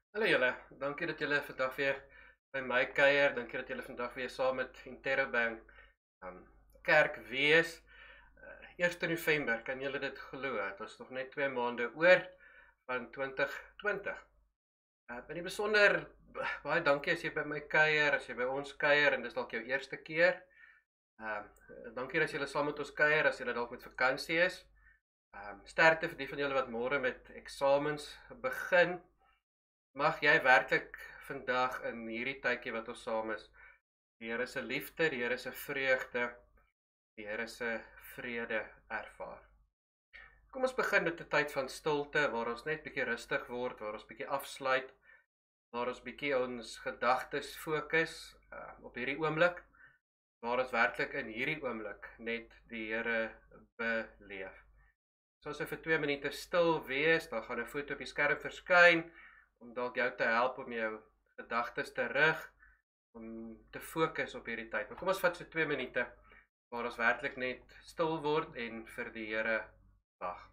Hallo julle, dankie dat julle vandag weer by my kuier. Dankie dat julle vandag weer saam met Interrobang kerk wees. 1 November, kan julle dit glo? Dit is nog net 2 maande oor van 2020. In die besonder baie dankie as jy by my kuier, as jy by ons kuier en dis dalk jou eerste keer. Dankie dat julle saam met ons kuier as julle dalk met vakansie is. Sterkte vir die van julle wat môre met eksamens begin. Mag jy werklik vandag in hierdie tydjie wat ons saam is, die Here se liefde, die Here se vreugde, die Here se vrede ervaar. Kom ons begin met 'n tyd van stilte waar ons net bietjie rustig word, waar ons bietjie afsluit, waar ons bietjie ons gedagtes fokus op hierdie oomblik, waar ons werklik in hierdie oomblik net die Here beleef. So as jy vir 2 minute stil wees, dan gaan 'n foto op die skerm verskyn om dalk jou te help om jou gedagtes te rig, om te fokus op hierdie tyd. Maar kom ons vat so 2 minute waar ons werklik net stil word en vir die Here wag.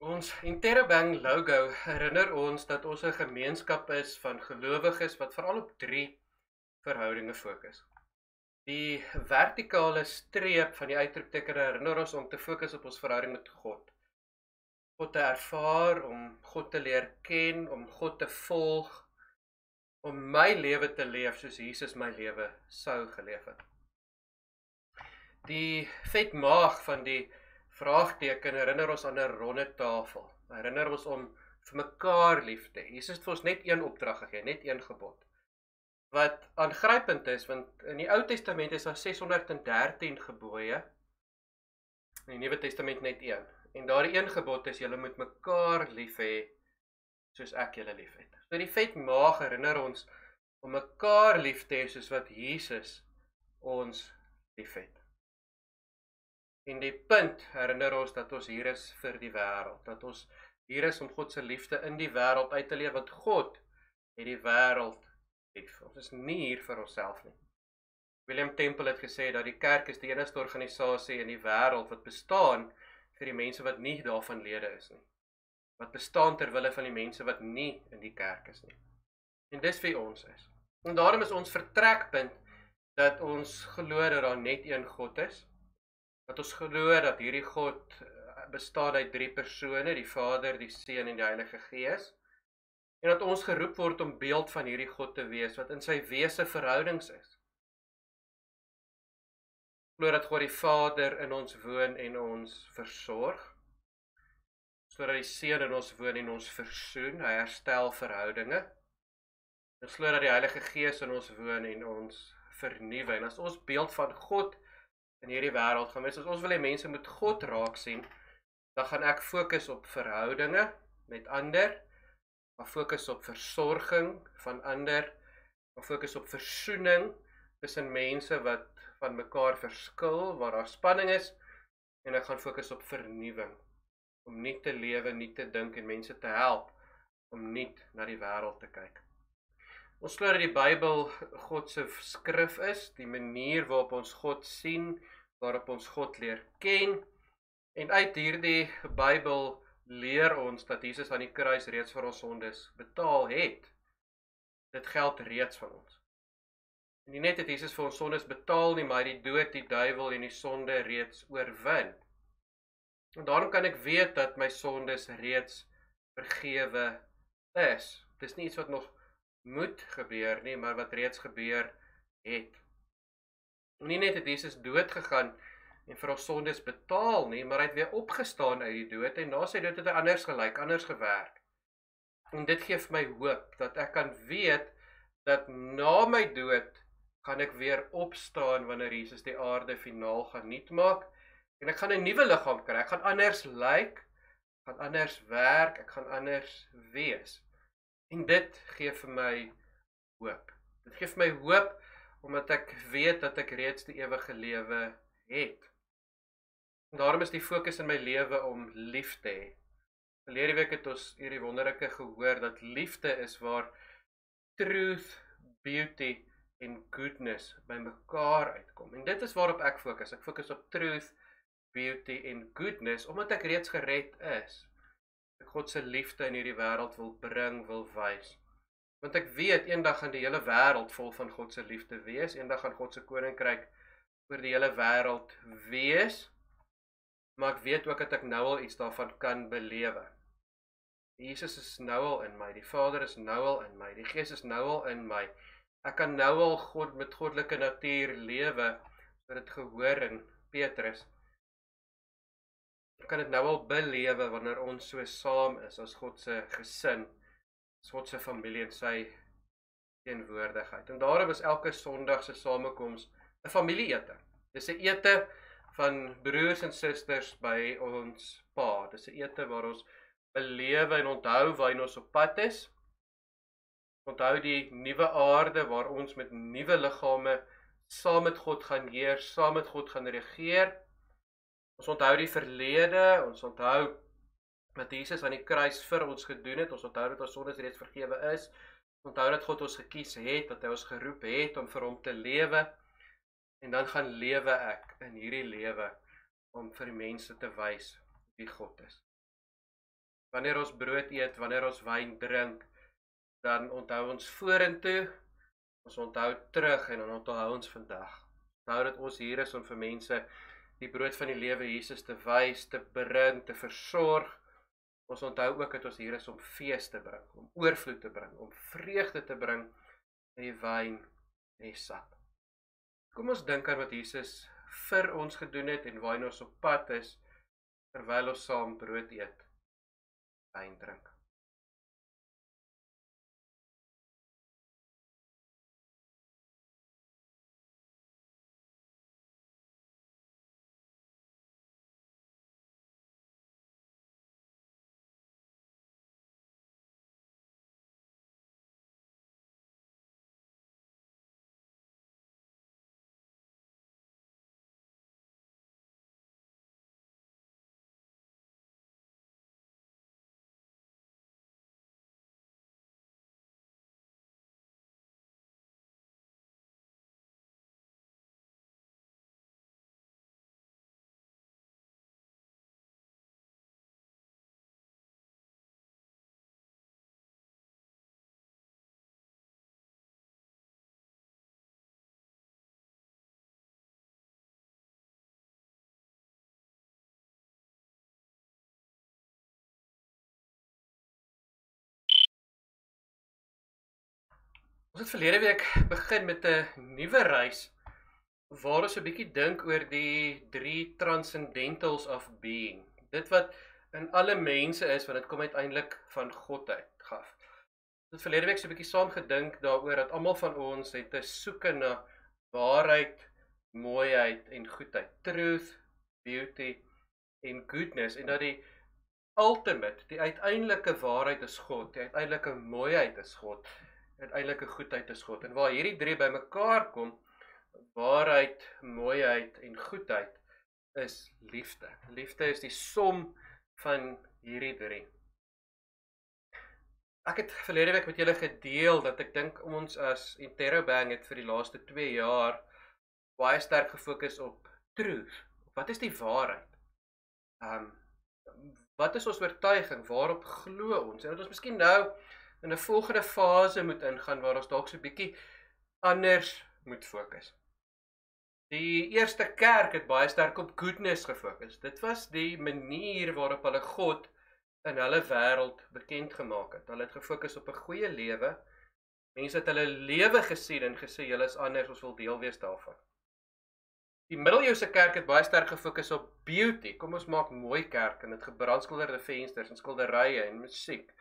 Ons Interrobang logo herinner ons dat ons 'n gemeenskap is van gelowiges wat veral op 3 verhoudinge fokus. Die vertikale streep van die uitroepteken herinner ons om te fokus op ons verhouding met God. God te ervaar, om God te leer ken, om God te volg, om my lewe te leef soos Jesus my lewe sou geleef het. Die vetmaag van die vraagteken herinner ons aan 'n ronde tafel. Herinner ons om vir mekaar lief te hê. Jesus het vir ons net een opdrag gegee, net een gebod. Wat aangrypend is, want in die Ou Testament is daar 613 gebooie. In die Nuwe Testament net een. En daardie een gebod is: julle moet mekaar lief hê soos ek julle liefhet. So die vetmaag herinner ons om mekaar lief te hê soos wat Jesus ons liefhet. En die punt herinner ons dat ons hier is vir die wêreld, dat ons hier is om God se liefde in die wêreld uit te leef, want God het die wêreld lief. Ons is nie hier vir onsself nie. William Temple het gesê dat die kerk is die enigste organisasie in die wêreld wat bestaan vir die mense wat nie daarvan lede is nie. Wat bestaan ter wille van die mense wat nie in die kerk is nie. En dis wie ons is. En daarom is ons vertrekpunt dat ons glo dat daar net een God is. Dat ons glo dat hierdie God bestaan uit 3 persone, die Vader, die Seun en die Heilige Gees. En dat ons geroep word om beeld van hierdie God te wees, wat in sy wese verhoudings is. Ons glo dat God die Vader in ons woon en ons versorg. Ons sodat die Seun in ons woon en ons versoen, hy herstel verhoudinge. Ons glo dat die Heilige Gees in ons woon en ons vernuwe. En as ons beeld van God in hierdie wêreld gaan wees, as ons wil hê mense moet God raak sien, dan gaan ek fokus op verhoudinge met ander, gaan fokus op versorging van ander, gaan fokus op versoening tussen mense wat van mekaar verskil, waar daar spanning is, en ek gaan fokus op vernuwing, om nie te lewe, nie te dink en mense te help, om nie na die wêreld te kyk. Ons glo dat die Bybel God se skrif is, die manier waarop ons God sien, waarop ons God leer ken, en uit hierdie Bybel leer ons dat Jesus aan die kruis reeds vir ons sondes betaal het. Dit geld reeds van ons. En nie net het Jesus vir ons sondes betaal nie, maar die dood, die duiwel en die sonde reeds oorwin. En daarom kan ek weet dat my sondes reeds vergewe is. Dit is nie iets wat nog moet gebeur nie, maar wat reeds gebeur het. En nie net het Jesus dood gegaan en vir ons sondes betaal nie, maar hy het weer opgestaan uit die dood, en na sy dood het hy anders gelyk, anders gewerk. En dit gee vir my hoop, dat ek kan weet, dat na my dood, gaan ek weer opstaan, wanneer Jesus die aarde finaal gaan nuut maak, en ek gaan 'n nuwe liggaam kry, ek gaan anders lyk, ek gaan anders werk, ek gaan anders wees. En dit gee vir my hoop. Dit gee vir my hoop, omdat ek weet dat ek reeds die ewige lewe het. En daarom is die fokus in my lewe om lief te hê. Verlede week het ons hierdie wonderlike gehoor, dat liefde is waar truth, beauty en goodness by mekaar uitkom. En dit is waarop ek fokus. Ek fokus op truth, beauty en goodness, omdat ek reeds gered is. Ek God se liefde in hierdie wêreld wil bring, wil wys. Want ek weet, eendag gaan die hele wêreld vol van God se liefde wees, eendag gaan God se koninkryk oor die hele wêreld wees, maar ek weet ook dat ek nou al iets daarvan kan belewe. Jesus is nou al in my, die Vader is nou al in my, die Gees is nou al in my. Ek kan nou al God met goddelike natuur lewe, so dit gehoor in Petrus. Ek kan dit nou al belewe wanneer ons so saam is as God se gesin, as God se familie en sy teenwoordigheid. En daarom is elke Sondag se samekoms 'n familieete. Dis 'n ete van broers en susters by ons Pa. Dis 'n ete waar ons belewe en onthou waar ons op pad is. Onthou die nuwe aarde waar ons met nuwe liggame saam met God gaan heers, saam met God gaan regeer. Ons onthou die verlede, ons onthou wat Jesus aan die kruis vir ons gedoen het, ons onthou dat ons sondes reeds vergewe is, ons onthou dat God ons gekies het, dat hy ons geroep het om vir hom te lewe, en dan gaan lewe ek in hierdie lewe om vir die mense te wys wie God is. Wanneer ons brood eet, wanneer ons wyn drink, dan onthou ons vorentoe, ons onthou terug en dan onthou ons vandag. Onthou dat ons hier is om vir mense die brood van die lewe Jesus te wys, te bring, te versorg. Ons onthou ook dat ons hier is om fees te bring, om oorvloed te bring, om vreugde te bring in die wyn en die sap. Kom ons dink aan wat Jesus vir ons gedoen het en waar ons op pad is, terwyl ons saam brood eet, wyn drink. Ons het verlede week begin met 'n nuwe reis, waar ons 'n bietjie dink oor die 3 transcendentals of being. Dit wat in alle mense is, want dit kom uiteindelik van God uit gaf. Ek het verlede week so 'n bietjie saam gedink daaroor dat almal van ons het 'n soeke na waarheid, mooiheid en goedheid. Truth, beauty en goodness, en dat die ultimate, die uiteindelike waarheid is God, die uiteindelike mooiheid is God, die uiteindelike goedheid is God. En waar hierdie drie bymekaar kom, waarheid, mooiheid en goedheid, is liefde. Liefde is die som van hierdie drie. Ek het verlede week met julle gedeel dat ek dink ons as Interrobang het vir die laaste 2 jaar baie sterk gefokus op truth. Wat is die waarheid? Wat is ons oortuiging? Waarop glo ons? En dat ons miskien nou in 'n volgende fase moet ingaan waar ons dalk so 'n bietjie anders moet fokus. Die eerste kerk het baie sterk op goodness gefokus. Dit was die manier waarop hulle God in hulle wêreld bekend gemaak het. Hulle het gefokus op 'n goeie lewe. Mense het hulle lewe gesien en gesê julle is anders, ons wil deel wees daarvan. Die middeleeuse kerk het baie sterk gefokus op beauty. Kom ons maak mooi kerk en dit gebrandskilderde vensters en skilderye en musiek.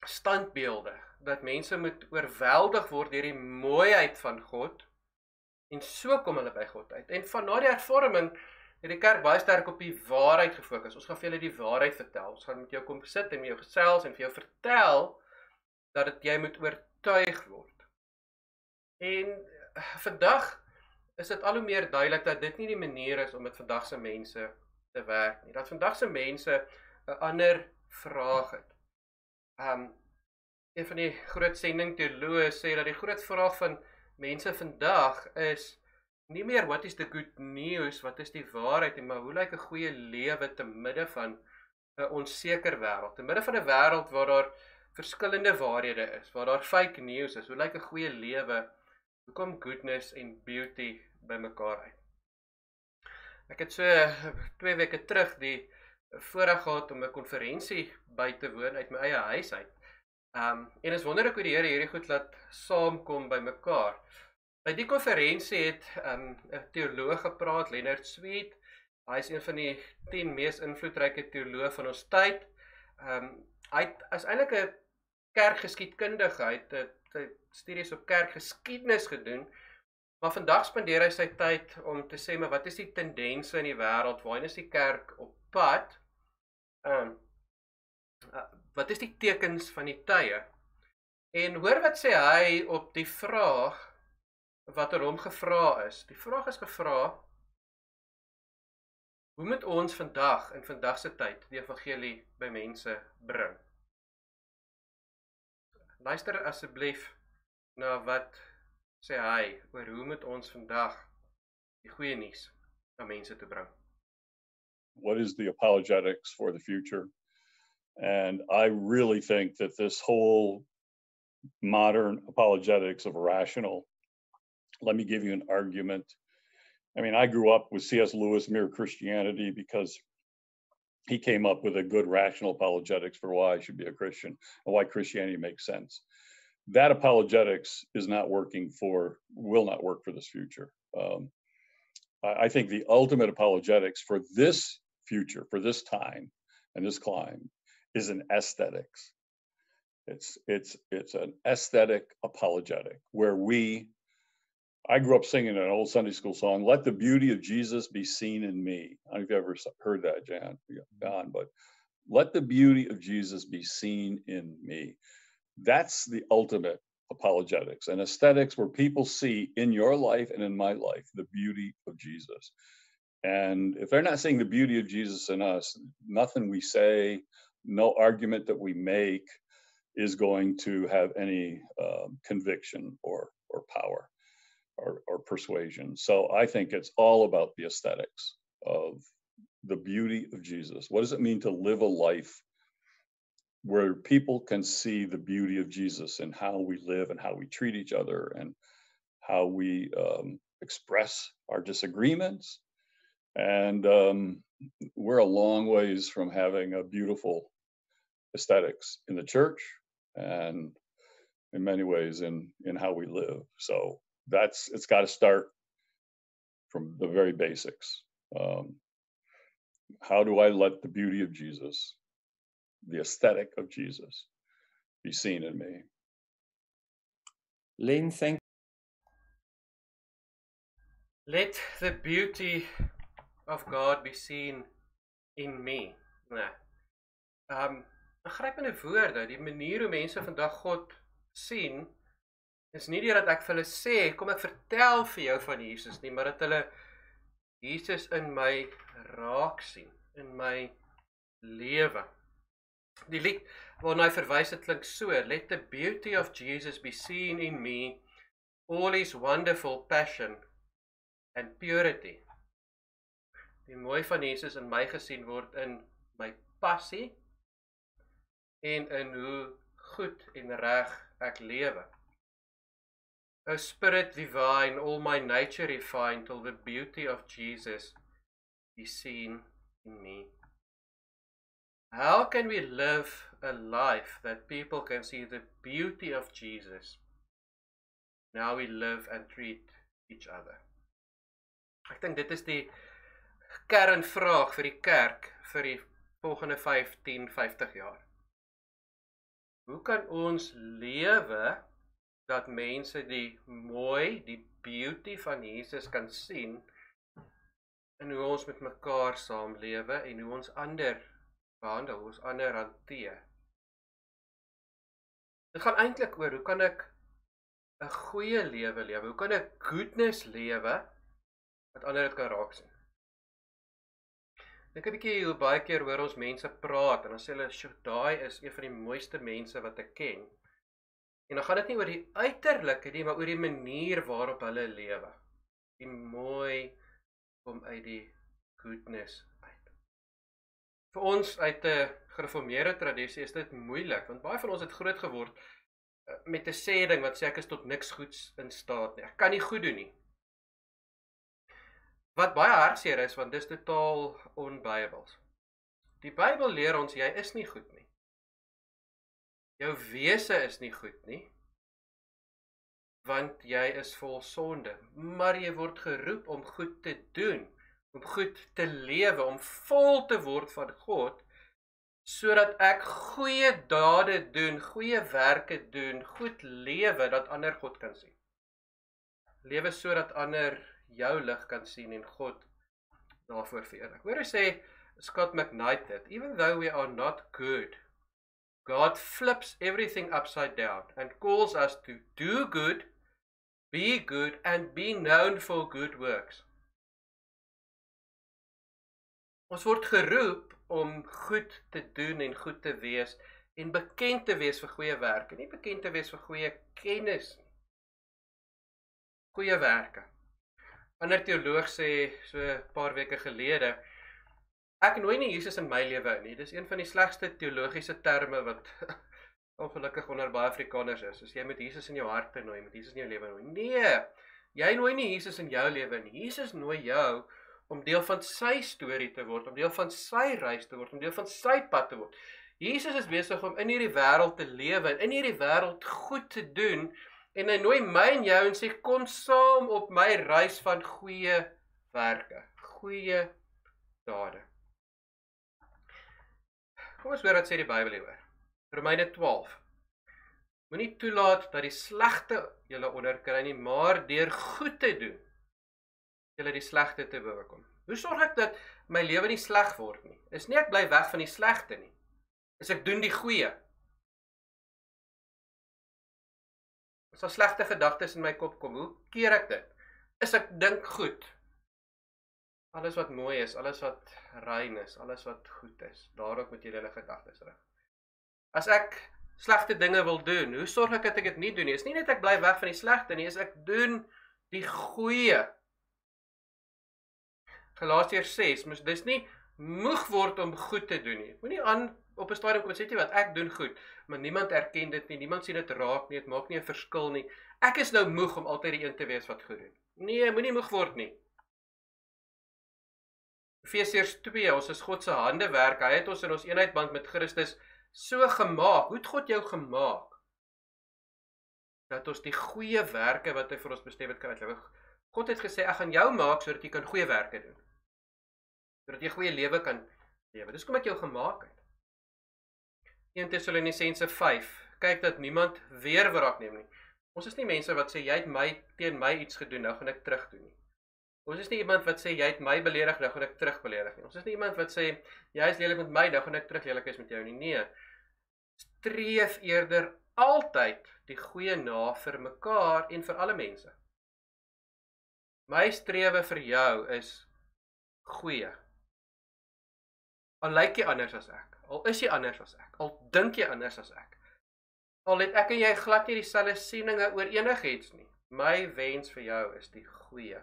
Standbeelde dat mense moet oorweldig word deur die mooiheid van God. En so kom hulle by God uit. En van na die hervorming het die kerk baie sterk op die waarheid gefokus. Ons gaan vir julle die waarheid vertel. Ons gaan met jou kom sit en met jou gesels en vir jou vertel dat dit jy moet oortuig word. En vandag is dit al hoe meer duidelik dat dit nie die manier is om met vandag se mense te werk nie. Dat vandag se mense 'n ander vraag het. Een van die groot sendingteoloë sê dat die groot vraag van mense vandag is nie meer what is the good news, wat is die waarheid, maar hoe lyk 'n goeie lewe te midde van 'n onseker wêreld, te midde van 'n wêreld waar daar verskillende waarhede is, waar daar fake news is, hoe lyk 'n goeie lewe, hoe kom goodness en beauty bymekaar uit. Ek het so 2 weke terug die voorreg gehad om 'n konferensie by te woon uit my eie huis uit. En is wonderlik hoe die Here hierdie goed laat saamkom by mekaar. By die konferensie het 'n teoloog gepraat, Leonard Sweet. Hy is een van die 10 mees invloedryke teoloë van ons tyd. Hy is eintlik 'n kerkgeskiedkundige, hy het studies op kerkgeskiedenis gedoen, maar vandag spandeer hy sy tyd om te sê, maar wat is die tendense in die wêreld, waarheen is die kerk op pad? Wat is die tekens van die tye? En hoor wat sê hy op die vraag wat hom gevra is. Die vraag is gevra, hoe moet ons vandag, in vandag se tyd, die evangelie by mense bring? Luister asseblief na wat sê hy oor hoe moet ons vandag die goeie nuus na mense toe bring. What is the apologetics for the future? And I really think that this whole modern apologetics of rational, let me give you an argument. I mean, I grew up with C.S. Lewis, Mere Christianity, because he came up with a good rational apologetics for why I should be a Christian and why Christianity makes sense. That apologetics is not working will not work for this future. I think the ultimate apologetics for this future, for this time and this climb, is an aesthetics. It's an aesthetic apologetic where I grew up singing an old Sunday school song, "Let the beauty of Jesus be seen in me." I don't know if you've ever heard that, John, but let the beauty of Jesus be seen in me. That's the ultimate apologetics and aesthetics, where people see in your life and in my life the beauty of Jesus. And if they're not seeing the beauty of Jesus in us, nothing we say, no argument that we make is going to have any conviction or power or persuasion. So I think it's all about the aesthetics of the beauty of Jesus. What does it mean to live a life where people can see the beauty of Jesus in how we live and how we treat each other and how we express our disagreements? And we're a long ways from having a beautiful aesthetics in the church and in many ways in how we live. So it's got to start from the very basics. how do I let the beauty of Jesus, the aesthetic of Jesus, be seen in me? Len, thank Let the beauty of God be seen in me. Nee. Aangrypende woorde, die manier hoe mense vandag God sien, is nie deurdat ek vir hulle sê, kom ek vertel vir jou van Jesus nie, maar dat hulle Jesus in my raak sien, in my lewe. Die lied waarna hy verwys het klink so: Let the beauty of Jesus be seen in me, all his wonderful passion and purity. Die mooi van Jesus in my gesien word in my passie en in hoe goed en reg ek lewe. O Spirit divine, all my nature refined, till the beauty of Jesus be seen in me. How can we live a life that people can see the beauty of Jesus? Now we live and treat each other. Ek dink dit is die kernvraag vir die kerk vir die volgende 15, 50 jaar. Hoe kan ons lewe dat mense die mooi, die beauty van Jesus kan sien in hoe ons met mekaar saamlewe en hoe ons ander behandel, hoe ons ander hanteer? Dit gaan eintlik oor hoe kan ek 'n goeie lewe lewe? Hoe kan ek goodness lewe wat ander dit kan raak sien? Dink 'n bietjie hoe baie keer hoor ons mense praat en dan sê hulle, "Sjoe, daai is een van die mooiste mense wat ek ken." En dan gaan dit nie oor die uiterlike nie, maar oor die manier waarop hulle lewe. Die mooi kom uit die goodness uit. Vir ons uit 'n gereformeerde tradisie is dit moeilik, want baie van ons het groot geword met 'n sê ding wat sê ek is tot niks goeds in staat nie. Ek kan nie goed doen nie. Wat baie hartseer is, want dis totaal onbybels. Die Bybel leer ons jy is nie goed nie. Jou wese is nie goed nie, want jy is vol sonde. Maar jy word geroep om goed te doen, om goed te lewe, om vol te word van God, sodat ek goeie dade doen, goeie werke doen, goed lewe, dat ander God kan sien. Lewe sodat ander jou lig kan sien en God daarvoor verheerlik. Hoor hy sê, Scott McKnight het, even though we are not good, God flips everything upside down and calls us to do good, be good, and be known for good works. Ons word geroep om goed te doen en goed te wees en bekend te wees vir goeie werke, nie bekend te wees vir goeie kennis nie. Goeie werke. Ander teoloog sê so 'n paar weke gelede, ek nooi nie Jesus in my lewe in nie. Dis een van die slegste teologiese terme wat ongelukkig onder baie Afrikaners is. Dus jy moet Jesus in jou hart nooi, jy moet Jesus in jou lewe nooi. Nee, jy nooi nie Jesus in jou lewe in. Jesus nooi jou om deel van sy storie te word, om deel van sy reis te word, om deel van sy pad te word. Jesus is besig om in hierdie wêreld te lewe, in hierdie wêreld goed te doen, en hy nooi my en jou en sê, kom saam op my reis van goeie werke, goeie dade. Kom ons hoor wat sê die Bybel hieroor. Romeine 12. Moenie toelaat dat die slegte julle onderkry nie, maar deur goed te doen, julle die slegte te oorkom. Hoe sorg ek dat my lewe nie sleg word nie? Is nie ek bly weg van die slegte nie. Is ek doen die goeie. As daar slegte gedagtes in my kop kom, hoe keer ek dit? Is ek dink goed? Alles wat mooi is, alles wat rein is, alles wat goed is, daarop moet jy julle gedagtes rig. As ek slegte dinge wil doen, hoe sorg ek dat ek dit nie doen nie? Is nie net ek bly weg van die slegte nie, is ek doen die goeie. Galasiërs 6, dis nie moeg word om goed te doen nie. Moenie aan op 'n stadium kom en sê jy wat, ek doen goed, maar niemand erken dit nie, niemand sien dit raak nie, dit maak nie 'n verskil nie. Ek is nou moeg om altyd die een te wees wat goed doen. Nee, moenie moeg word nie. Efesiërs 2, ons is God se handewerk, hy het ons in ons eenheidband met Christus so gemaak. Hoe het God jou gemaak? Dat ons die goeie werke wat hy vir ons bestem het kan uitlewe. God het gesê, ek gaan jou maak sodat jy kan goeie werke doen. sodat jy 'n goeie lewe kan lewe. Dis kom ek jou gemaak het. 1 Tessalonisense 5, kyk dat niemand weer wraak neem nie. Ons is nie mense wat sê, jy het teen my iets gedoen, nou gaan ek terug doen nie. Ons is nie iemand wat sê, jy het my beledig, nou gaan ek terug beledig nie. Ons is nie iemand wat sê, jy is lelik met my, nou gaan ek terug lelik is met jou nie. Nee, streef eerder altyd die goeie na vir mekaar en vir alle mense. My strewe vir jou is goeie. Al lyk jy anders as ek, al is jy anders as ek, al dink jy anders as ek, al het ek en jy glad nie dieselfde sieninge oor enigiets nie. My wens vir jou is die goeie.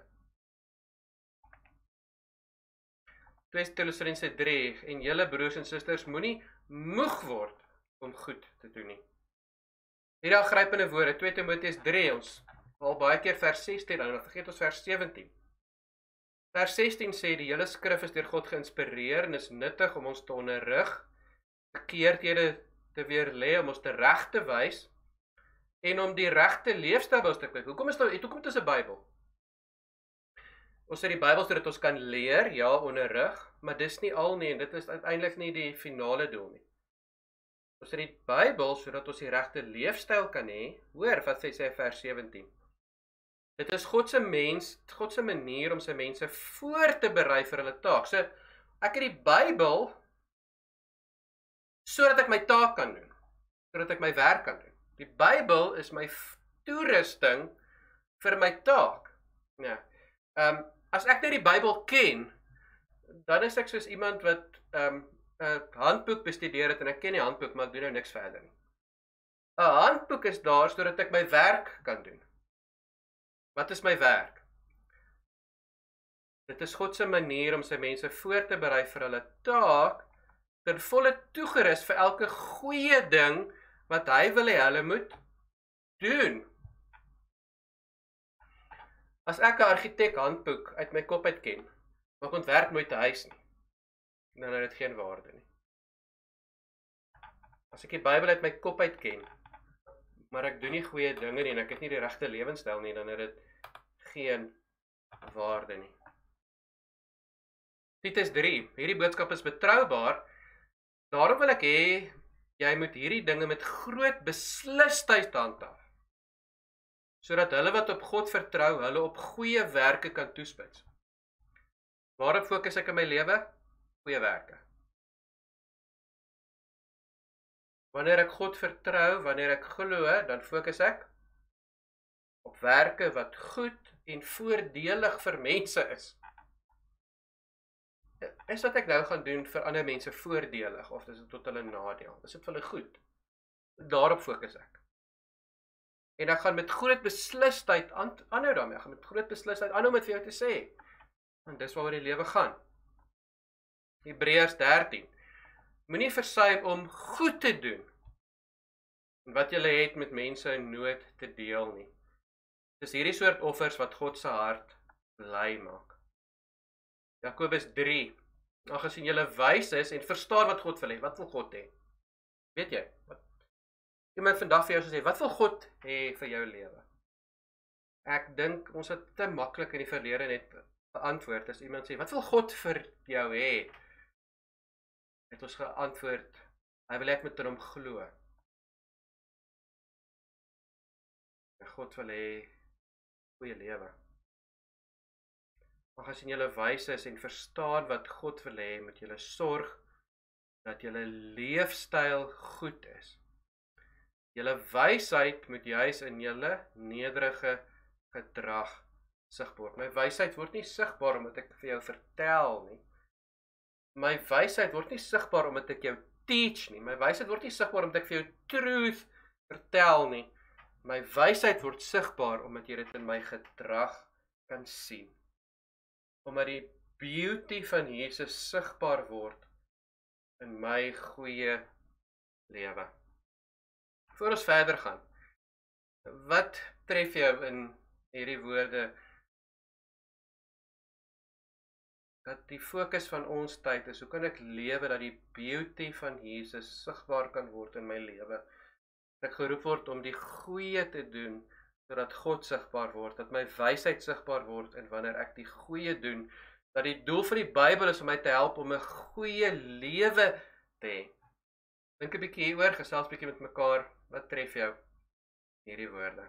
2 Tessalonisense 3, en julle broers en susters, moenie moeg word om goed te doen nie. Hierdie aangrypende woorde, 2 Timoteus 3, ons al baie keer vers 16, en dan vergeet ons vers 17. Vers 16 sê, die hele skrif is deur God geïnspireer en is nuttig om ons te onderrig, verkeerdhede te weerlê, om ons te reg te wys, en om die regte leefstyl by ons te kry. Hoekom is dit 'n Bybel? Ons het die Bybel sodat ons kan leer, ja, onderrig, maar dis nie al nie, en dit is uiteindelik nie die finale doel nie. Ons het die Bybel sodat ons die regte leefstyl kan hê. Hoor wat sê vers 17. Dit is God se manier om sy mense voor te berei vir hulle taak. So, ek het die Bybel sodat ek my taak kan doen, sodat ek my werk kan doen. Die Bybel is my toerusting vir my taak. Ja. As ek net die Bybel ken, dan is ek soos iemand wat 'n handboek bestudeer het en ek ken die handboek, maar ek doen nou niks verder nie. 'n Handboek is daar sodat ek my werk kan doen. Wat is my werk? Dit is God se manier om sy mense voor te berei vir hulle taak, ten volle toegerus vir elke goeie ding wat hy wil hê hulle moet doen. As ek 'n argitek handboek uit my kop uit ken, maar ek ontwerp nooit 'n huis nie, dan het dit geen waarde nie. As ek die Bybel uit my kop uit ken, maar ek doen nie goeie dinge nie en ek het nie die regte lewenstyl nie, dan het dit geen waarde nie. Titus 3, hierdie boodskap is betroubaar, daarom wil ek hê, jy moet hierdie dinge met groot beslisheid handhaaf, sodat hulle wat op God vertrou, hulle op goeie werke kan toespits. Waarop fokus ek in my lewe? Goeie werke. Wanneer ek God vertrou, wanneer ek glo, dan fokus ek op werke wat goed en voordelig vir mense is. Is wat ek nou gaan doen vir ander mense voordelig, of is dit tot hulle nadeel? Is dit vir hulle goed? Daarop fokus ek. En ek gaan met groot beslisheid aanhou daarmee, ek gaan met groot beslisheid aanhou met vir jou te sê, en dis waaroor die lewe gaan. Hebreërs 13, moenie versuim om goed te doen, en wat jy het met mense in nood te deel nie. Dis hierdie soort offers wat God se hart bly maak. Jakobus 3, aangesien julle wys is en verstaan wat God wil hê, wat wil God hê? Weet jy, iemand vandag vir jou sê, wat wil God hê vir jou lewe? Ek dink ons het te maklik in die verlede net beantwoord, as iemand sê, wat wil God vir jou hê? Het ons geantwoord, hy wil ek met hom glo. God wil hê goeie lewe. Aangesien julle wys is en verstaan wat God wil hê, moet julle sorg dat julle leefstyl goed is. Julle wysheid moet juis in julle nederige gedrag sigbaar. My wysheid word nie sigbaar omdat ek vir jou vertel nie. My wysheid word nie sigbaar omdat ek jou teach nie. My wysheid word nie sigbaar omdat ek vir jou truth vertel nie. My wysheid word sigbaar omdat jy dit in my gedrag kan sien. Omdat die beauty van Jesus sigbaar word in my goeie lewe. Voor ons verder gaan, wat tref jou in hierdie woorde? Dat die fokus van ons tyd is, hoe kan ek lewe dat die beauty van Jesus sigbaar kan word in my lewe? Dat ek geroep word om die goeie te doen, sodat God sigbaar word, dat my wysheid sigbaar word, en wanneer ek die goeie doen, dat die doel van die Bybel is om my te help om 'n goeie lewe te hê. Dink 'n bietjie hieroor, gesels bietjie met mekaar, wat tref jou hierdie woorde?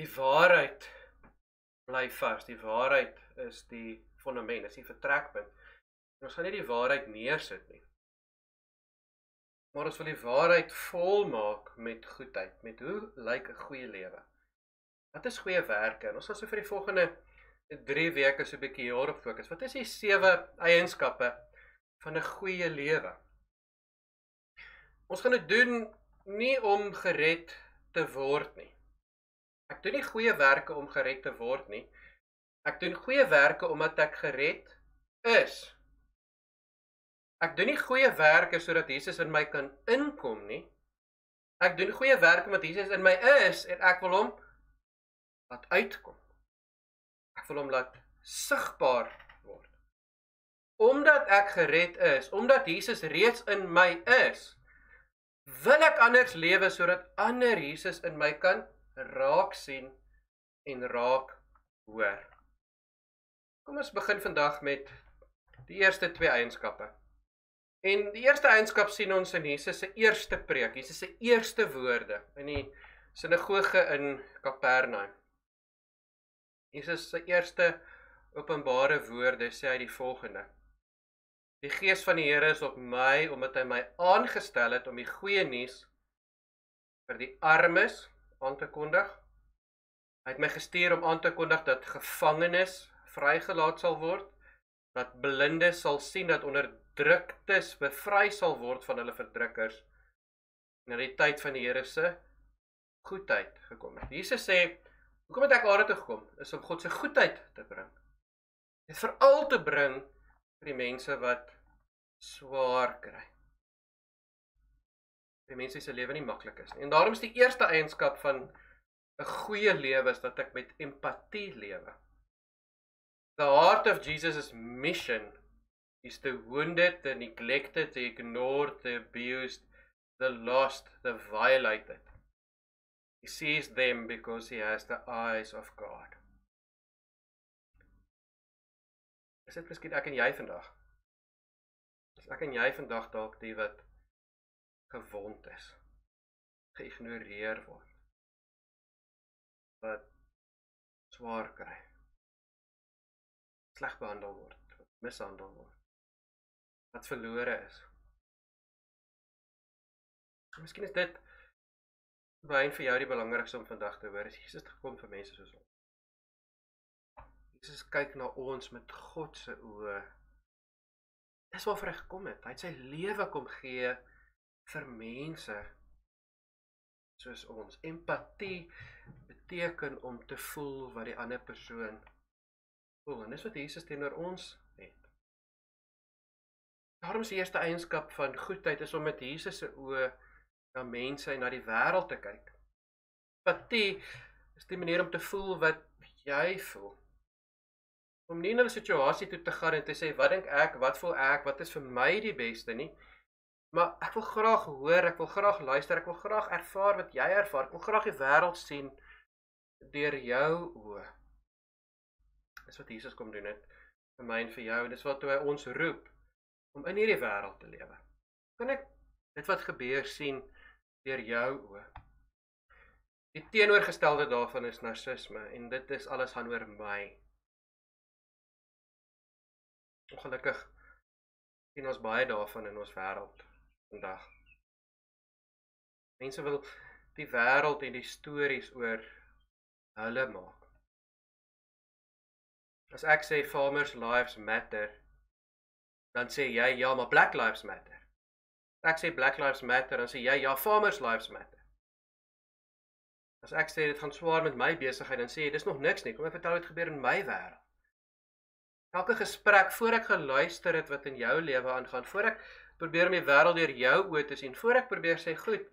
Die waarheid bly vas. Die waarheid is die fondament, is die vertrekpunt. En ons gaan nie die waarheid neersit nie. Maar ons wil die waarheid volmaak met goedheid. Met hoe lyk 'n goeie lewe? Wat is goeie werke? En ons gaan so vir die volgende 3 weke so 'n bietjie hierop fokus. Wat is die 7 eienskappe van 'n goeie lewe? Ons gaan dit doen nie om gered te word nie. Ek doen nie goeie werke om gered te word nie. Ek doen goeie werke omdat ek gered is. Ek doen nie goeie werke sodat Jesus in my kan inkom nie. Ek doen goeie werke omdat Jesus in my is en ek wil hom laat uitkom. Ek wil hom laat sigbaar word. Omdat ek gered is, omdat Jesus reeds in my is, wil ek anders lewe sodat ander Jesus in my kan raak sien en raak hoor. Kom ons begin vandag met die eerste 2 eienskappe. En die eerste eienskap sien ons in Jesus se eerste preek, Jesus se eerste woorde in die sinagoge in Kapernaum. Jesus se eerste openbare woorde sê hy die volgende: Die Gees van die Here is op my, omdat hy my aangestel het om die goeie nuus vir die armes aan te kondig. Hy het my gestuur om aan te kondig dat gevangenes vrygelaat sal word, dat blindes sal sien, dat onderdruktes bevry sal word van hulle verdrukkers, en dat die tyd van die Here se goedheid gekom het. Jesus sê, Hoekom het ek aarde toe gekom? Is om God se goedheid te bring. Dit veral te bring vir die mense wat swaar kry. Die mense se lewe nie maklik is nie. En daarom is die eerste eienskap van 'n goeie lewe is dat ek met empatie lewe. The heart of Jesus' mission is the wounded, the neglected, the ignored, the abused, the lost, the violated. He sees them because he has the eyes of God. Is dit miskien ek en jy vandag? Is ek en jy vandag dalk die wat gewond is, geïgnoreer word, wat swaar kry, sleg behandel word, mishandel word, wat verlore is. Miskien is dit vir jou die belangrikste om vandag te hoor, is Jesus gekom vir mense soos ons. Jesus kyk na ons met God se oë. Dis waarvoor hy gekom het. Hy het sy lewe kom gee vir mense soos ons. Empatie beteken om te voel wat die ander persoon voel. En dis wat Jesus teenoor ons het. Daarom is die eerste eienskap van goedheid is om met Jesus se oë na mense en na die wêreld te kyk. Empatie is die manier om te voel wat jy voel. Om nie in 'n situasie toe te gaan en te sê, wat dink ek, wat voel ek, wat is vir my die beste nie, maar ek wil graag hoor, ek wil graag luister, ek wil graag ervaar wat jy ervaar, ek wil graag die wêreld sien deur jou oë. Dis wat Jesus kom doen het, vir my en vir jou, en dis wat hy ons roep, om in hierdie wêreld te lewe. Kan ek dit wat gebeur sien deur jou oë? Die teenoorgestelde daarvan is narcisme, en dit is alles gaan oor my. Ongelukkig sien ons baie daarvan in ons wêreld vandag. Mense wil die wêreld en die stories oor hulle maak. As ek sê Farmers Lives Matter, dan sê jy ja, maar Black Lives Matter. As ek sê Black Lives Matter, dan sê jy ja, Farmers Lives Matter. As ek sê dit gaan swaar met my besigheid, dan sê jy dis nog niks nie. Kom ek vertel wat gebeur in my wêreld. Elke gesprek, voor ek geluister het wat in jou lewe aangaan, voor ek probeer om die wêreld deur jou oë te sien, voor ek probeer sê, goed,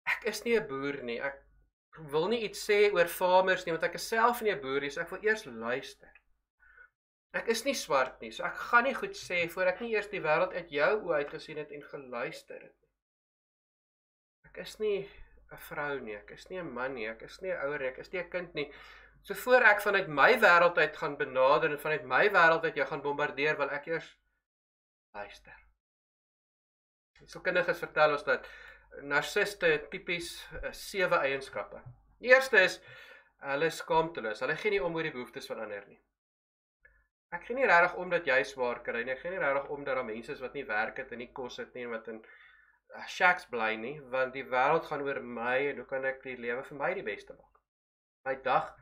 ek is nie 'n boer nie, ek wil nie iets sê oor farmers nie, want ek is self nie 'n boer nie, so ek wil eers luister. Ek is nie swart nie, so ek gaan nie goed sê, voor ek nie eers die wêreld uit jou oë uitgesien het en geluister het. Ek is nie 'n vrou nie, ek is nie 'n man nie, ek is nie 'n ouer nie, ek is nie 'n kind nie. So voor ek vanuit my wêreld uit gaan benader en vanuit my wêreld uit jou gaan bombardeer, wil ek eers luister. So kundiges vertel ons dat narciste tipies 7 eienskappe. Die eerste is, hulle is skaamteloos, hulle gee nie om oor die behoeftes van ander nie. Ek gee nie regtig om dat jy swaar kry nie, ek gee nie regtig om dat daar mense is wat nie werk het en nie kos het nie, en wat in shacks bly nie, want die wêreld gaan oor my en hoe kan ek die lewe vir my die beste maak. My dag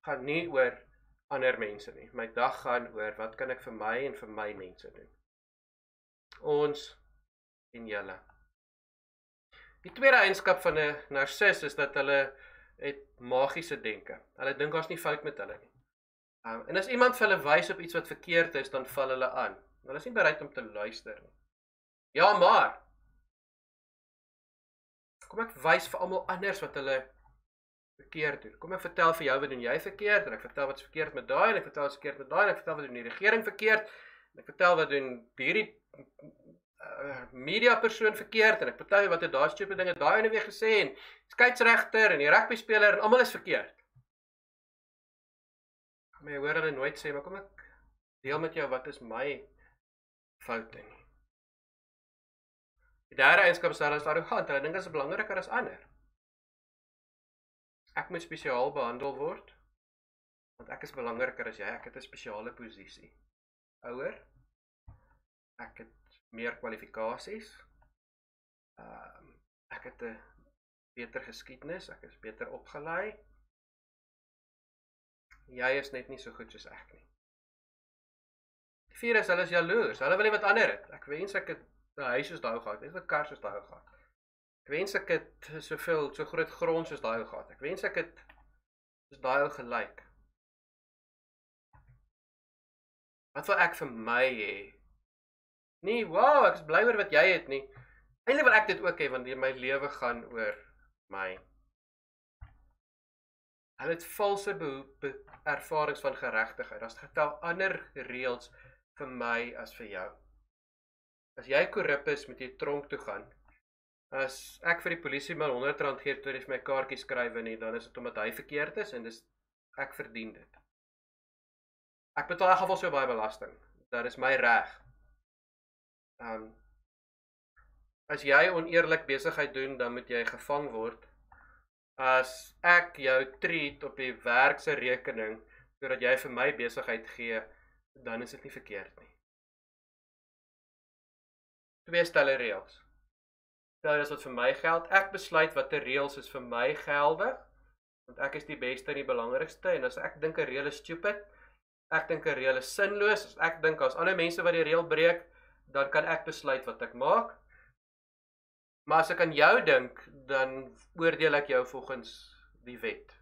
gaan nie oor ander mense nie. My dag gaan oor wat kan ek vir my en vir my mense doen. Ons en julle. Die tweede eienskap van 'n narcis is dat hulle het magiese denke. Hulle dink daar's nie fout met hulle nie. En as iemand vir hulle wys op iets wat verkeerd is, dan val hulle aan. Hulle is nie bereid om te luister nie. Ja, maar kom ek wys vir almal anders wat hulle verkeerd doen. Kom ek vertel vir jou wat doen jy verkeerd, en ek vertel wat is verkeerd met daai, en ek vertel wat is verkeerd met daai, en ek vertel wat doen die regering verkeerd, en ek vertel wat doen hierdie media persoon verkeerd, en ek vertel wat het daai stupid dinge daai ene weer gesê, en skeieregter en die rugby speler, en almal is verkeerd. Maar jy hoor hulle nooit sê, maar kom ek deel met jou wat is my foute nie. Die derde eienskap is hulle is arrogant, hulle dink dit is belangriker as ander. Ek moet spesiaal behandel word, want ek is belangriker as jy, ek het 'n spesiale posisie. Ouer, ek het meer kwalifikasies, ek het 'n beter geskiedenis, ek is beter opgelei. Jy is net nie so goed soos ek nie. Die vierde is, hulle is jaloers, hulle wil nie wat ander het. Ek wens ek het 'n huis soos daai gehad, ek het 'n kar soos daai gehad. Ek wens ek het so groot grond soos daai gehad. Ek wens ek het Is daai ou gelyk? Wat wil ek vir my hê? Nee, wow, ek is bly oor wat jy het nie. Eintlik wil ek dit ook hê, want my lewe gaan oor my. Hulle het valse ervarings van geregtigheid. Daar's getal ander reëls vir my as vir jou. As jy korrup is, moet jy tronk toe gaan. As ek vir die polisie maar R100 gee toe hy vir my kaartjie skrywe nie, dan is dit omdat hy verkeerd is en dis ek verdien dit. Ek betaal in geval so baie belasting. Dit is my reg. As jy oneerlik besigheid doen, dan moet jy gevang word. As ek jou treat op die werk se rekening sodat jy vir my besigheid gee, dan is dit nie verkeerd nie. 2 stelle reëls. Dit is wat vir my geld. Ek besluit watter reëls is vir my geldig, want ek is die beste en die belangrikste, en as ek dink 'n reël is stupid, ek dink 'n reël is sinloos, as ek dink as ander mense wat die reël breek, dan kan ek besluit wat ek maak. Maar as ek aan jou dink, dan oordeel ek jou volgens die wet,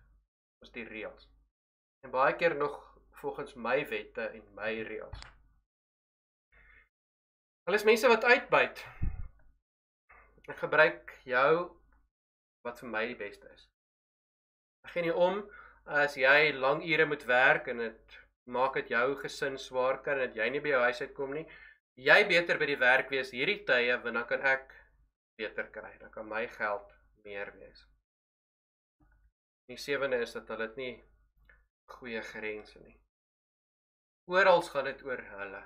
volgens die reëls. En baie keer nog volgens my wette en my reëls. Hulle is mense wat uitbuit. Ek gebruik jou wat vir my die beste is. Ek gee nie om as jy lang ure moet werk en dit maak dit jou gesin swaar kan en dat jy nie by jou huis uitkom nie. Jy beter by die werk wees hierdie tye, want dan kan ek beter kry. Dan kan my geld meer wees. Die 7de is dat hulle het nie goeie grense nie. Orals gaan dit oor hulle.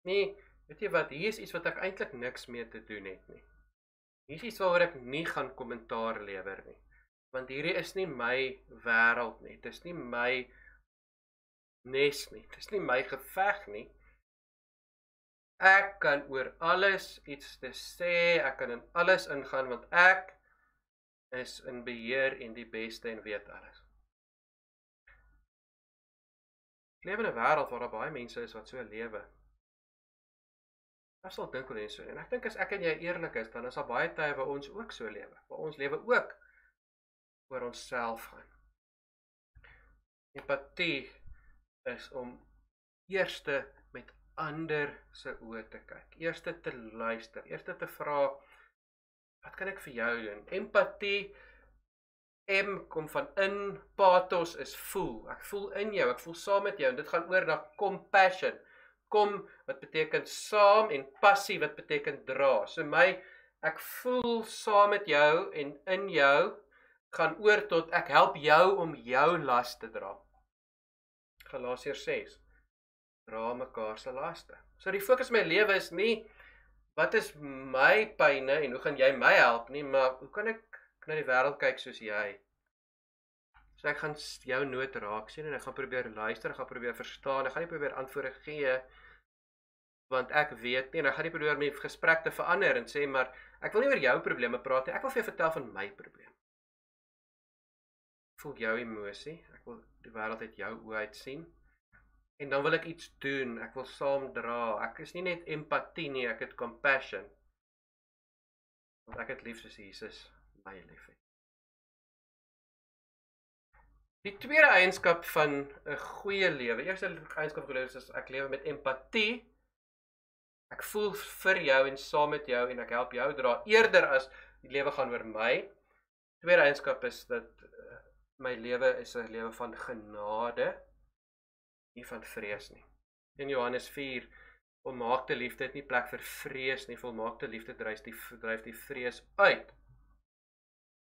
Nee, weet jy wat, hier is iets wat ek eintlik niks mee te doen het nie. Hier is iets waaroor ek nie gaan kommentaar lewer nie. Want hierdie is nie my wêreld nie. Dit is nie my nes nie. Dit is nie my geveg nie. Ek kan oor alles iets te sê, ek kan in alles ingaan, want ek is in beheer en die beste en weet alles. Ek leef in 'n wêreld waar daar baie mense is wat so lewe. Ek sal dink oor dit so, en ek dink as ek en jy eerlik is, dan is daar baie tye waar ons ook so lewe, waar ons lewe ook oor onsself gaan. Empatie is om eerste met ander se oë te kyk, eerste te luister, eerste te vra, wat kan ek vir jou doen? Empatie, kom van in, pathos is voel, ek voel in jou, ek voel saam met jou, en dit gaan oor na compassion, kom wat beteken saam en passie wat beteken dra, so ek voel saam met jou en in jou, gaan oor tot ek help jou om jou las te dra. Galasiërs 6, dra mekaar se laste. So die fokus my lewe is nie, wat is my pyne en hoe gaan jy my help nie, maar hoe kan ek na die wêreld kyk soos jy? So ek gaan jou nood raak sien en ek gaan probeer luister, ek gaan probeer verstaan, ek gaan nie probeer antwoorde gee, want ek weet nie, en ek gaan nie probeer my gesprek te verander en sê, maar ek wil nie oor jou probleme praat nie, ek wil vir jou vertel van my probleem. Ek voel jou emosie, ek wil die wêreld uit jou oë uit sien, en dan wil ek iets doen, ek wil saam dra, ek is nie net empatie nie, ek het compassion, want ek het lief soos Jesus my lief het. Die tweede eienskap van 'n goeie lewe, eerste eienskap van lewe is ek lewe met empatie, ek voel vir jou en saam met jou en ek help jou dra, eerder as die lewe gaan oor my. Tweede eienskap is dat my lewe is 'n lewe van genade, nie van vrees nie. In Johannes 4, volmaakte liefde het nie plek vir vrees nie, volmaakte liefde dryf die vrees uit.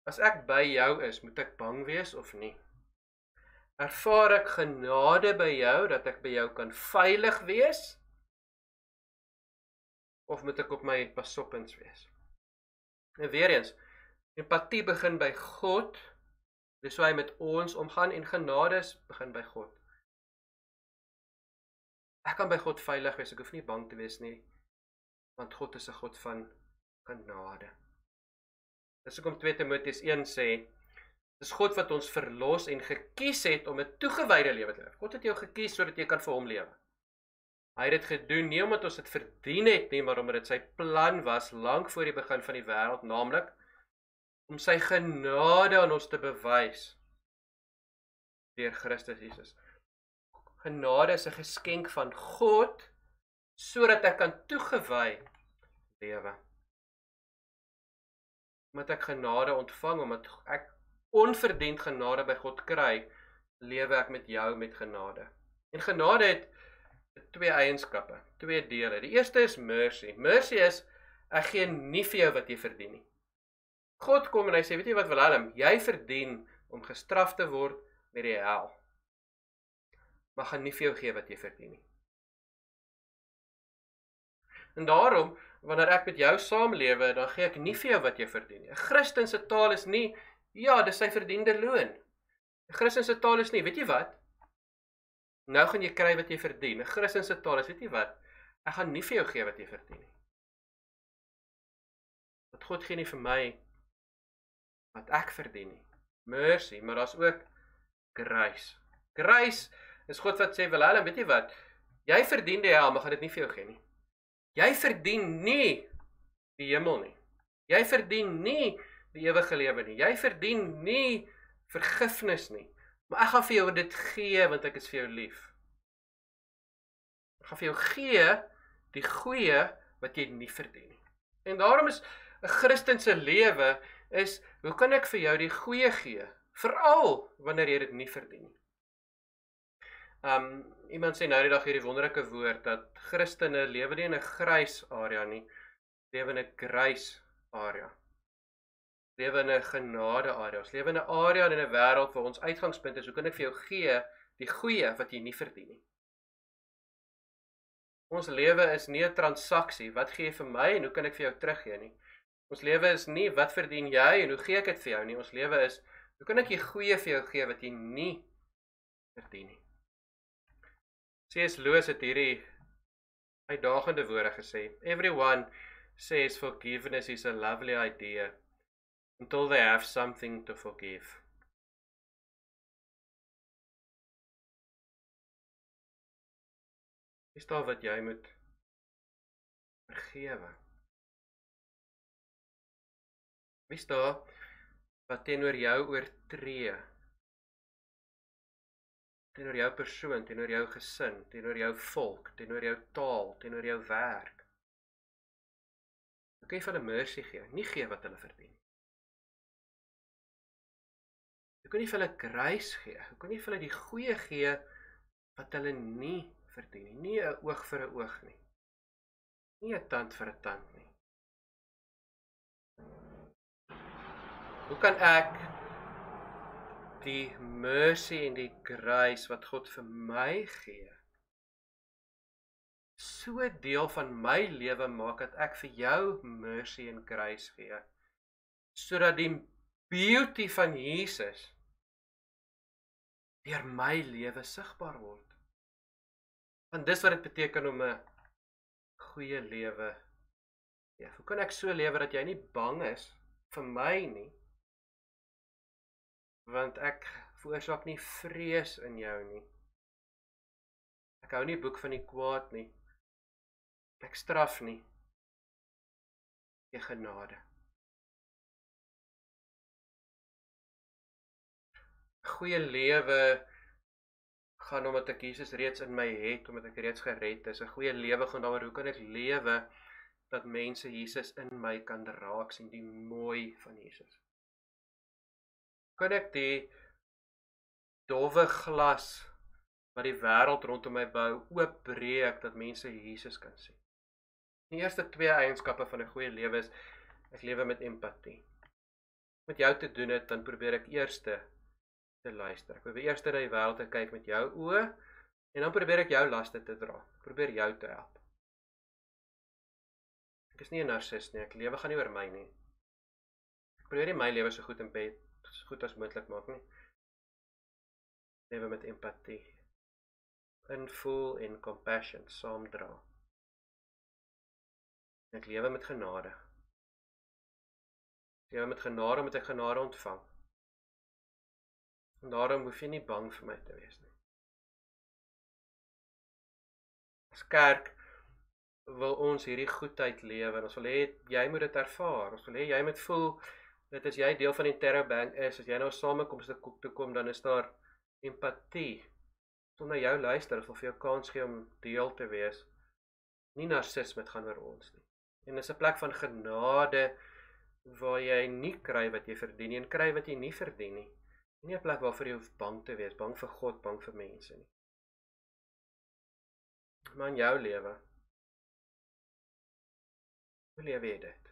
As ek by jou is, moet ek bang wees of nie? Ervaar ek genade by jou, dat ek by jou kan veilig wees? Of moet ek op my pasoppens wees? En weer eens, empatie begin by God, dis hoe hy met ons omgaan, en genade begin by God. Ek kan by God veilig wees, ek hoef nie bang te wees nie, want God is 'n God van genade. Dis hoekom 2 Timoteus 1 sê, dis God wat ons verlos en gekies het om 'n toegewyde lewe te leef. God het jou gekies sodat jy kan vir hom lewe. Hy het dit gedoen nie omdat ons dit verdien het nie, maar omdat dit sy plan was lank voor die begin van die wêreld, naamlik om sy genade aan ons te bewys deur Christus Jesus. Genade is 'n geskenk van God, sodat ek kan toegewy lewe. Omdat ek genade ontvang, omdat ek onverdiend genade by God kry, lewe ek met jou met genade. En genade het twee eienskappe, twee dele. Die eerste is mercy. Mercy is, ek gee nie vir jou wat jy verdien nie. God kom en hy sê, weet jy wat Willem, jy verdien om gestraf te word met die hel. Maar gaan nie vir jou gee wat jy verdien nie. En daarom, wanneer ek met jou saamlewe, dan gee ek nie vir jou wat jy verdien nie. 'n Christen se taal is nie, ja, dis sy verdiende loon. 'n Christen se taal is nie, weet jy wat? Nou gaan jy kry wat jy verdien. 'n Christen se taal is, weet jy wat? Ek gaan nie vir jou gee wat jy verdien nie. Want God gee nie vir my wat ek verdien nie. Mercy, maar daar's ook grace. Grace is God wat sê, Willem, weet jy wat? Jy verdien die hel, maar gaan dit nie vir jou gee nie. Jy verdien nie die hemel nie. Jy verdien nie die ewige lewe nie. Jy verdien nie vergifnis nie. Maar ek gaan vir jou dit gee, want ek is vir jou lief. Ek gaan vir jou gee die goeie wat jy nie verdien nie. En daarom is 'n Christen se lewe is, hoe kan ek vir jou die goeie gee? Veral wanneer jy dit nie verdien nie. Iemand sê nou die dag hierdie wonderlike woord, dat Christene lewe nie in 'n grys area nie, lewe in 'n grace area. Lewe in 'n genade area. Ons lewe in 'n area en in 'n wêreld waar ons uitgangspunt is, hoe kan ek vir jou gee die goeie wat jy nie verdien nie. Ons lewe is nie 'n transaksie, wat gee jy vir my en hoe kan ek vir jou teruggee nie. Ons lewe is nie, wat verdien jy en hoe gee ek dit vir jou nie. Ons lewe is, hoe kan ek die goeie vir jou gee wat jy nie verdien nie. C.S. Lewis het hierdie uitdagende woorde gesê. Everyone says forgiveness is a lovely idea until they have something to forgive. Is daar wat jy moet vergewe? Wie is daar wat teenoor jou oortree? Teenoor jou persoon, teenoor jou gesin, teenoor jou volk, teenoor jou taal, teenoor jou werk. Hoe kan jy vir hulle mercy gee? Nie gee wat hulle verdien. Hoe kan jy vir hulle grace gee? Hoe kan jy vir hulle die goeie gee wat hulle nie verdien nie? Nie 'n oog vir 'n oog nie. Nie 'n tand vir 'n tand nie. Hoe kan ek die mercy en die grace wat God vir my gee, so deel van my lewe maak, dat ek vir jou mercy en grace gee, sodat die beauty van Jesus deur my lewe sigbaar word. Want dis wat dit beteken om 'n goeie lewe te leef. Hoe kan ek so lewe dat jy nie bang is vir my nie? Want ek veroorsaak nie vrees in jou nie. Ek hou nie boek van die kwaad nie. Ek straf nie. Jy genade. Goeie lewe gaan omdat ek Jesus reeds in my het, omdat ek reeds gered is. 'n Goeie lewe gaan daaroor, hoe kan ek lewe dat mense Jesus in my kan raak sien, die mooi van Jesus. Kan ek die dowwe glas wat die wêreld rondom my bou oopbreek dat mense Jesus kan sien. Die eerste twee eienskappe van 'n goeie lewe is, ek lewe met empatie. Met jou te doen het, dan probeer ek eers te luister. Ek probeer eers na die wêreld te kyk met jou oë en dan probeer ek jou laste te dra. Ek probeer jou te help. Ek is nie 'n narcis nie, ek lewe gaan nie oor my nie. Ek probeer nie my lewe so goed in bed, so goed as moontlik maak nie. Lewe met empatie. Invoel en compassion, saamdra. Ek lewe met genade. Ek lewe met genade omdat ek genade ontvang. En daarom hoef jy nie bang vir my te wees nie. As kerk wil ons hierdie goedheid lewe, en ons wil hê, jy moet dit ervaar, ons wil hê, jy moet voel, dat as jy deel van die Interrobang is, as jy nou samekomste toe kom, dan is daar empatie, tot na jou luister of vir jou kans gee om deel te wees. Nie narcisme gaan oor ons nie. En dis 'n plek van genade waar jy nie kry wat jy verdien nie en kry wat jy nie verdien nie. Nie 'n plek waarvoor jy hoef bang te wees, bang vir God, bang vir mense nie. Maar in jou lewe, hoe lewe jy dit?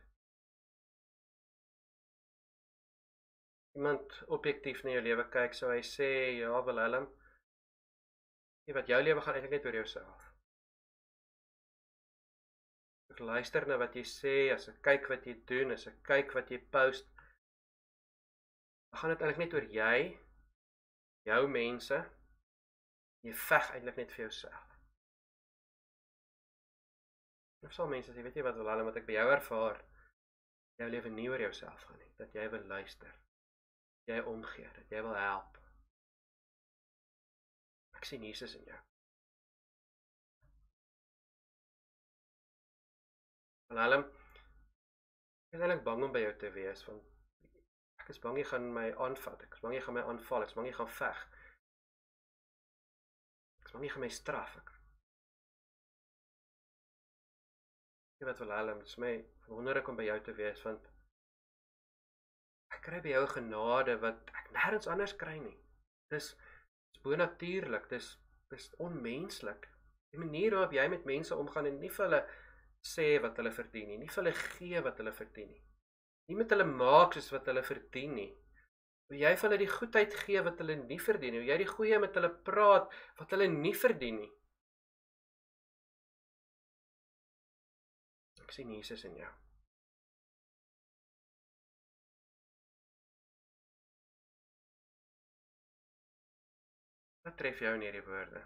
Iemand objektief na jou lewe kyk, sou hy sê, ja Willem, wat jou lewe gaan eintlik net oor jouself. Ek luister na wat jy sê, as ek kyk wat jy doen, as ek kyk wat jy post, dan gaan dit eintlik net oor jy, jou mense, jy veg eintlik net vir jouself. Of sal mense sê, weet jy wat Willem, wat ek by jou ervaar, jou lewe nie oor jouself gaan nie, dat jy wil luister, jy omgee, dat jy wil help. Ek sien Jesus in jou. Willem, ek is eintlik bang om by jou te wees, want ek is bang jy gaan my aanvat, ek is bang jy gaan my aanval, ek is bang jy gaan veg. Ek is bang jy gaan my straf. Jy weet Willem, dit is my wonderlik om by jou te wees, want ek kry by jou genade wat ek nêrens anders kry nie. Dis bonatuurlik, dis onmenslik. Die manier waarop jy met mense omgaan en nie vir hulle sê wat hulle verdien nie, nie vir hulle gee wat hulle verdien nie. Nie met hulle maak soos wat hulle verdien nie. Hoe jy vir hulle die goedheid gee wat hulle nie verdien nie, hoe jy die goeie met hulle praat wat hulle nie verdien nie. Ek sien Jesus in jou. Wat tref jou in hierdie woorde?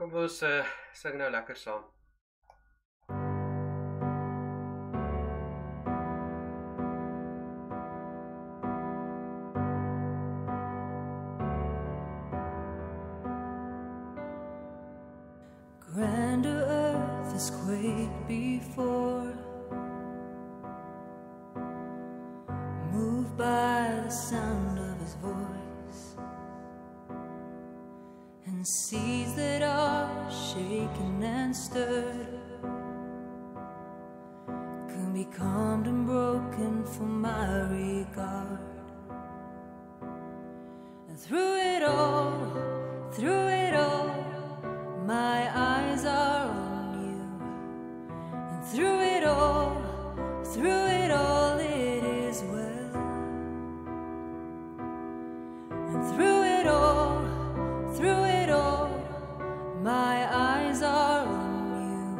Kom ons sing nou lekker saam. Grander earth has quaked before, moved by the sound of his voice, and seas that are shaken and stirred can be calmed and broken for my regard. And through it all, my eyes are on you. And through it all, it is well. And through it all, my eyes are on you.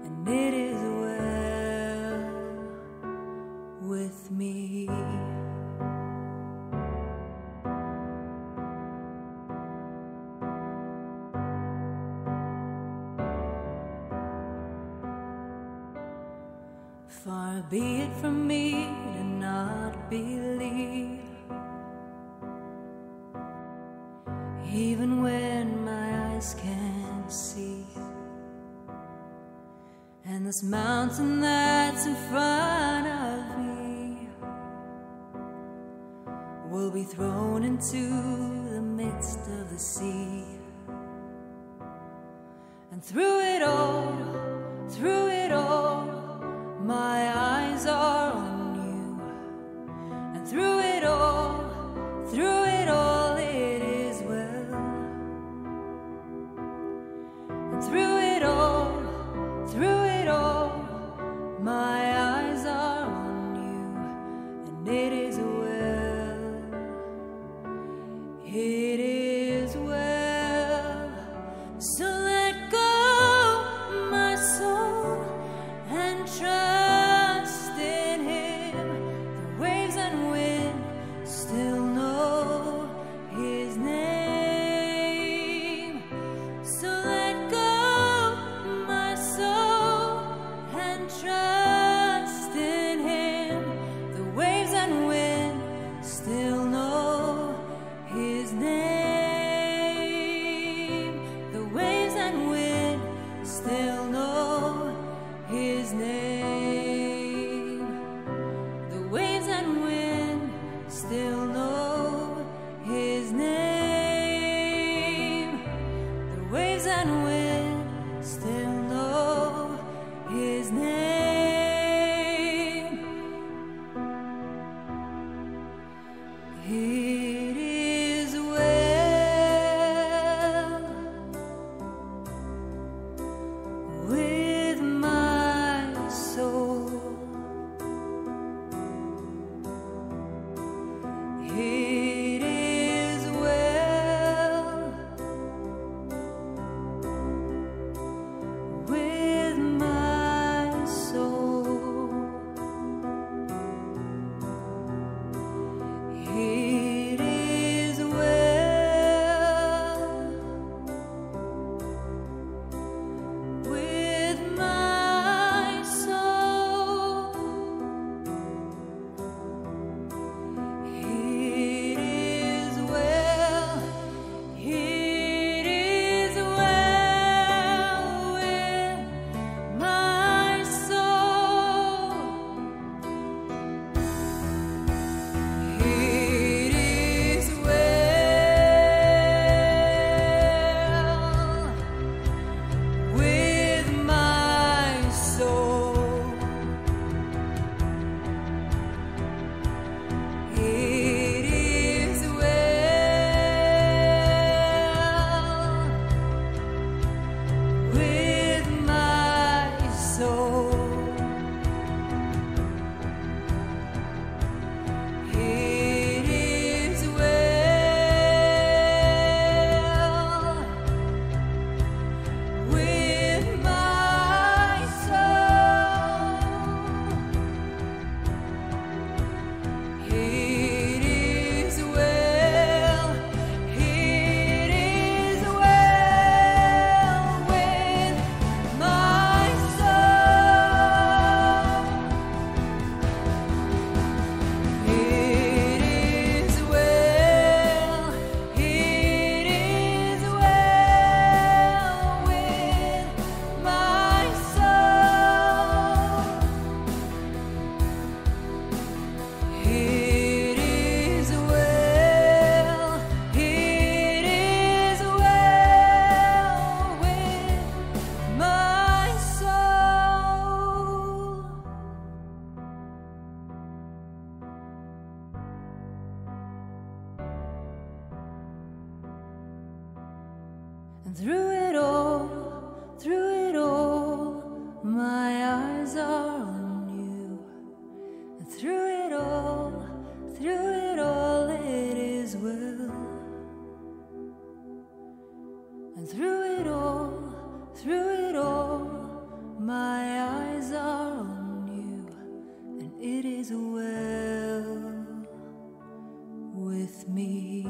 And it is well with me. Far be it from me to not believe, even when my eyes can't see. And this mountain that's in front of me will be thrown into the midst of the sea. And through it all, my eyes are on you. And through it all, it is well. And through it all, my eyes are on you. And it is well, it is well. So let go, my soul, and trust in him. The waves and wind still know his name. So let go, my soul, and trust in him. The waves and wind still know his name. The waves and wind still know his name. The waves and wind still know his name. The waves and wind still know his name. It is well with my soul. It is well And through it all, my eyes are on you. And through it all, it is well. And through it all, my eyes are on you, and it is well with me.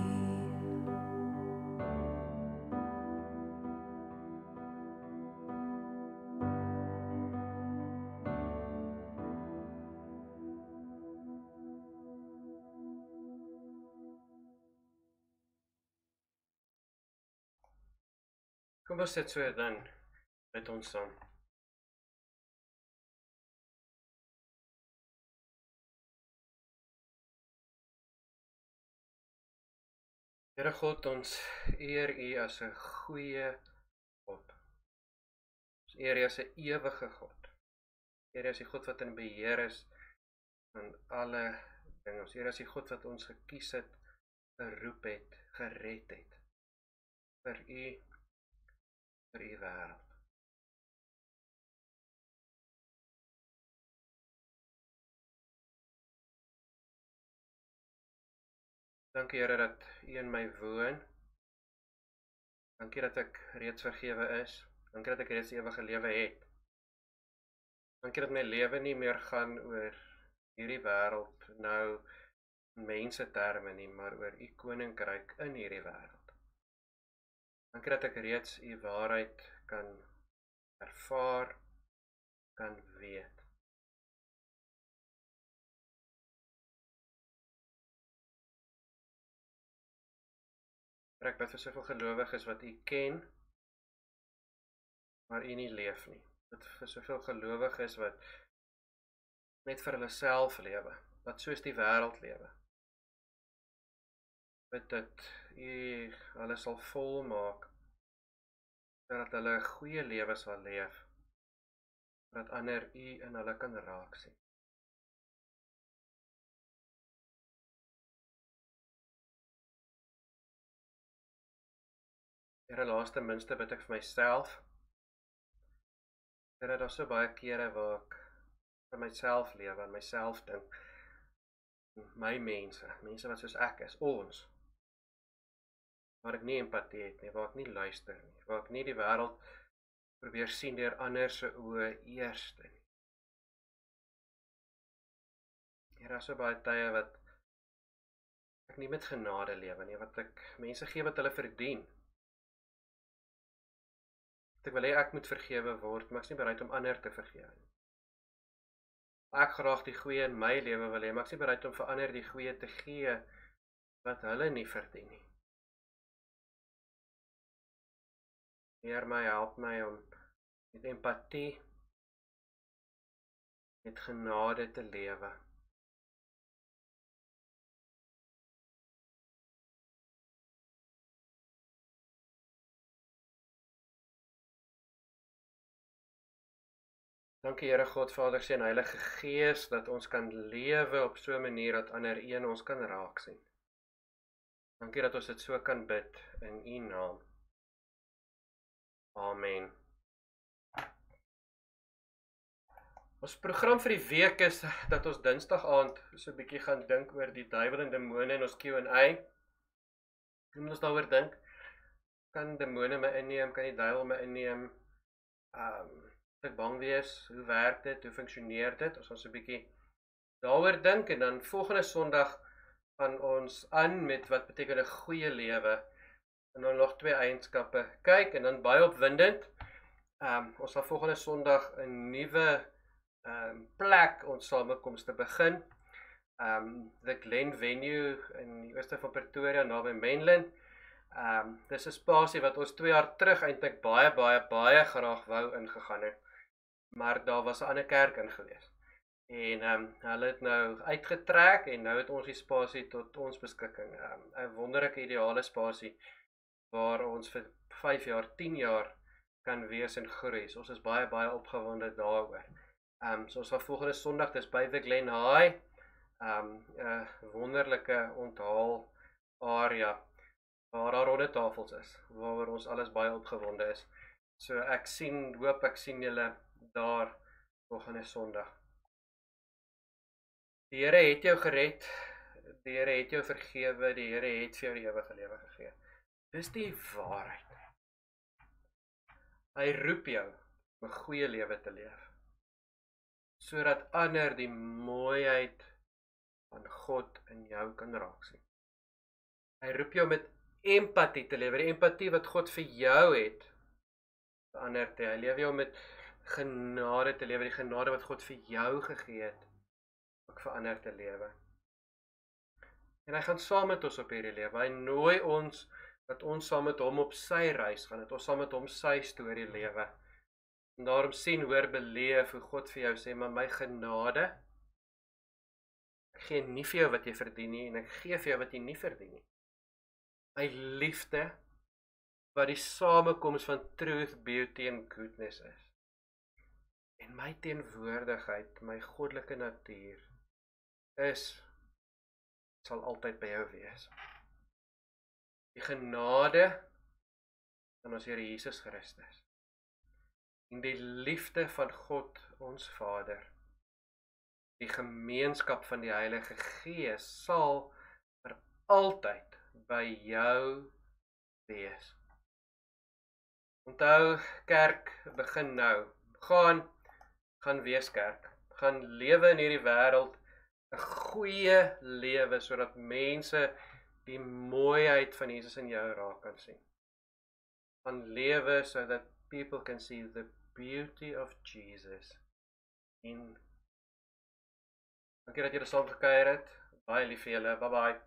Kom ons sit so dan met ons saam. Here God, ons eer U as 'n goeie God. Ons eer U as 'n ewige God. Eer U as die God wat in beheer is van alle dinge. Ons eer U as die God wat ons gekies het, geroep het, gered het. Vir U wêreld. Dankie Here dat U in my woon. Dankie dat ek reeds vergewe is. Dankie dat ek reeds ewige lewe het. Dankie dat my lewe nie meer gaan oor hierdie wêreld nou in mense terme nie, maar oor U koninkryk in hierdie wêreld. Dankie dat ek reeds U waarheid kan ervaar, kan weet. Ek bid vir soveel gelowiges wat U ken, maar U nie leef nie. Bid vir soveel gelowiges wat net vir hulle self lewe, wat soos die wêreld lewe. Bid dat U hulle sal volmaak, dat hulle 'n goeie lewe sal leef, dat ander U in hulle kan raak sien. Here, laaste minste bid ek vir myself. Here, daar's so baie kere waar ek vir myself lewe en myself dink. My mense wat soos ek is, ons. Waar ek nie empatie het nie, waar ek nie luister nie, waar ek nie die wêreld probeer sien deur ander se oë eerste nie. Here, daar's so baie tye wat ek nie met genade lewe nie, wat ek mense gee wat hulle verdien. Ek wil hê ek moet vergewe word, maar ek is nie bereid om ander te vergewe nie. Ek graag die goeie in my lewe wil hê, maar ek is nie bereid om vir ander die goeie te gee wat hulle nie verdien nie. Heer, help my om met empatie, met genade te lewe. Dankie Here God, Vader, Seun, Heilige Gees, dat ons kan lewe op so 'n manier dat ander een ons kan raak sien. Dankie dat ons dit so kan bid in U naam. Amen. Ons program vir die week is dat ons Dinsdag aand so 'n bietjie gaan dink oor die duiwel en demone in ons Q&A. Hoe moet ons daaroor dink? Kan demone my inneem? Kan die duiwel my inneem? Ek bang wees, hoe werk dit, hoe funksioneer dit? Ons gaan so 'n bietjie daaroor dink en dan volgende Sondag gaan ons aan met wat beteken 'n goeie lewe en dan nog 2 eienskappe kyk en dan baie opwindend. Ons sal volgende Sondag 'n nuwe plek ons samekomste begin. The Glen Venue in die ooste van Pretoria naby Mainland. Dis 'n spasie wat ons 2 jaar terug eintlik baie graag wou ingegaan het. Maar daar was 'n ander kerk in gewees. En hulle het nou uitgetrek en nou het ons die spasie tot ons beskikking. 'n wonderlike ideale spasie waar ons vir 5 jaar, 10 jaar kan wees en groei. So ons is baie opgewonde daaroor. So ons sal volgende Sondag, dis by The Glen High, 'n wonderlike onthaal area waar daar ronde tafels is, waaroor ons alles baie opgewonde is. So ek hoop ek sien julle daar volgende Sondag. Die Here het jou gered, die Here het jou vergewe, die Here het vir jou die ewige lewe gegee. Dis die waarheid. Hy roep jou om 'n goeie lewe te leef, sodat ander die mooiheid van God in jou kan raak sien. Hy roep jou met empatie te lewe, die empatie wat God vir jou het, vir ander te. Hy lewe jou met genade te lewe, die genade wat God vir jou gegee het, ook vir ander te lewe. En hy gaan saam met ons op hierdie lewe. Hy nooi ons dat ons saam met hom op sy reis gaan, dat ons saam met hom sy storie lewe. En daarom sien, hoor, beleef hoe God vir jou sê, maar my genade, ek gee nie vir jou wat jy verdien nie, en ek gee vir jou wat jy nie verdien nie. My liefde, wat die samekoms van truth, beauty en goodness is. En my teenwoordigheid, my goddelike natuur, sal altyd by jou wees. Die genade van ons Here Jesus Christus en die liefde van God, ons Vader, die gemeenskap van die Heilige Gees sal vir altyd by jou wees. Onthou, kerk begin nou. Gaan wees kerk. Gaan lewe in hierdie wêreld 'n goeie lewe sodat mense die mooiheid van Jesus in jou raak kan sien. Gaan lewe so that people can see the beauty of Jesus in. Dankie dat julle saam gekuier het. Baie lief vir julle. Bye bye.